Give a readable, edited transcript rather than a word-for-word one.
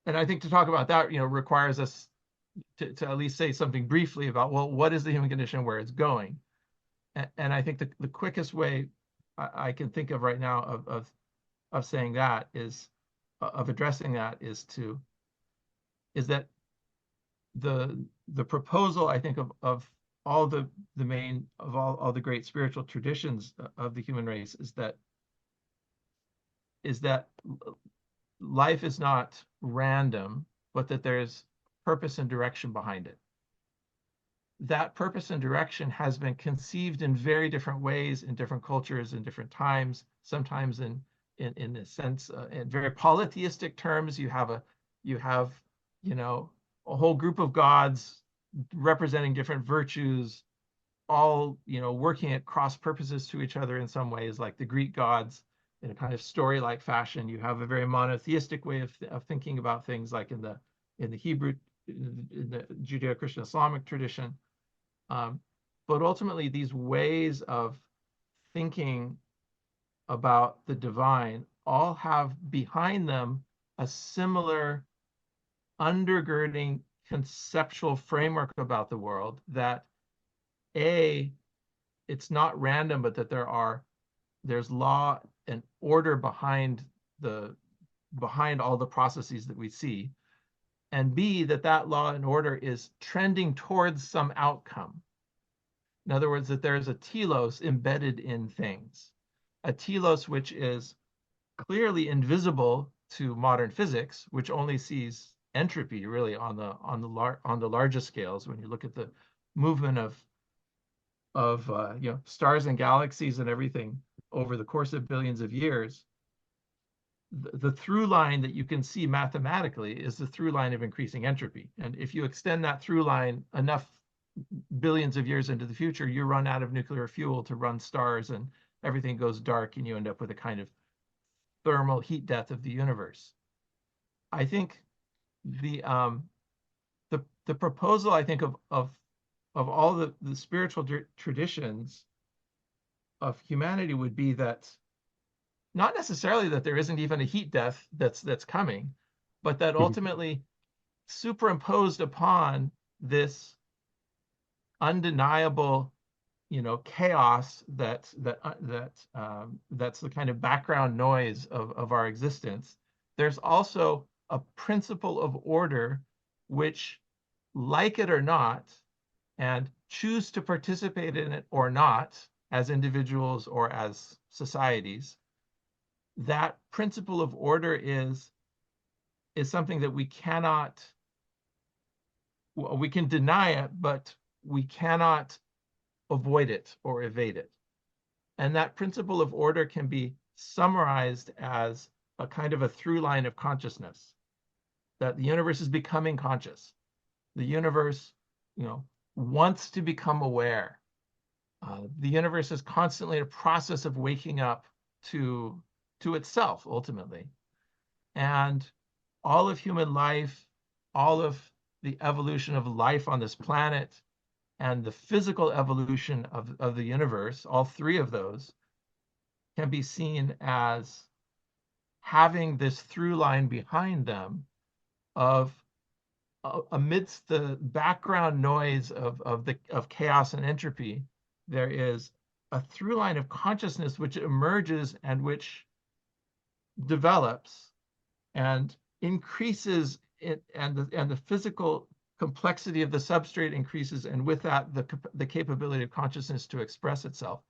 And I think to talk about that, requires us to at least say something briefly about, well, what is the human condition and where it's going? And I think the quickest way I can think of right now of saying that is of addressing that is that the proposal, I think, of all the main of all the great spiritual traditions of the human race is that life is not random, but that there's purpose and direction behind it. That purpose and direction has been conceived in very different ways in different cultures in different times. Sometimes in a sense, in very polytheistic terms, you have a whole group of gods representing different virtues, all working at cross purposes to each other in some ways, like the Greek gods. In a kind of story-like fashion, you have a very monotheistic way of thinking about things, like in the Hebrew, in the Judeo-Christian Islamic tradition. But ultimately, these ways of thinking about the divine all have behind them a similar undergirding conceptual framework about the world, that it's not random, but that there's law and order behind all the processes that we see, and B, that law and order is trending towards some outcome. In other words, that there's a telos embedded in things, a telos which is clearly invisible to modern physics, which only sees entropy really on the largest scales. When you look at the movement of stars and galaxies and everything over the course of billions of years, the through line that you can see mathematically is the through line of increasing entropy. And if you extend that through line enough billions of years into the future, you run out of nuclear fuel to run stars, and everything goes dark, and you end up with a kind of thermal heat death of the universe. I think the the proposal, I think, of all the spiritual traditions of humanity would be that not necessarily that there isn't even a heat death that's coming, but that ultimately superimposed upon this undeniable chaos that's the kind of background noise of our existence, there's also a principle of order which, like it or not, and choose to participate in it or not, as individuals or as societies, that principle of order is something that we can deny it, but we cannot avoid it or evade it. And that principle of order can be summarized as a kind of a through line of consciousness, that the universe is becoming conscious. The universe, wants to become aware. The universe is constantly in a process of waking up to itself, ultimately. And all of human life, all of the evolution of life on this planet, and the physical evolution of the universe, all three of those can be seen as having this through line behind them of amidst the background noise of chaos and entropy, there is a through line of consciousness which emerges and which develops and increases it, and the physical complexity of the substrate increases, and with that the capability of consciousness to express itself.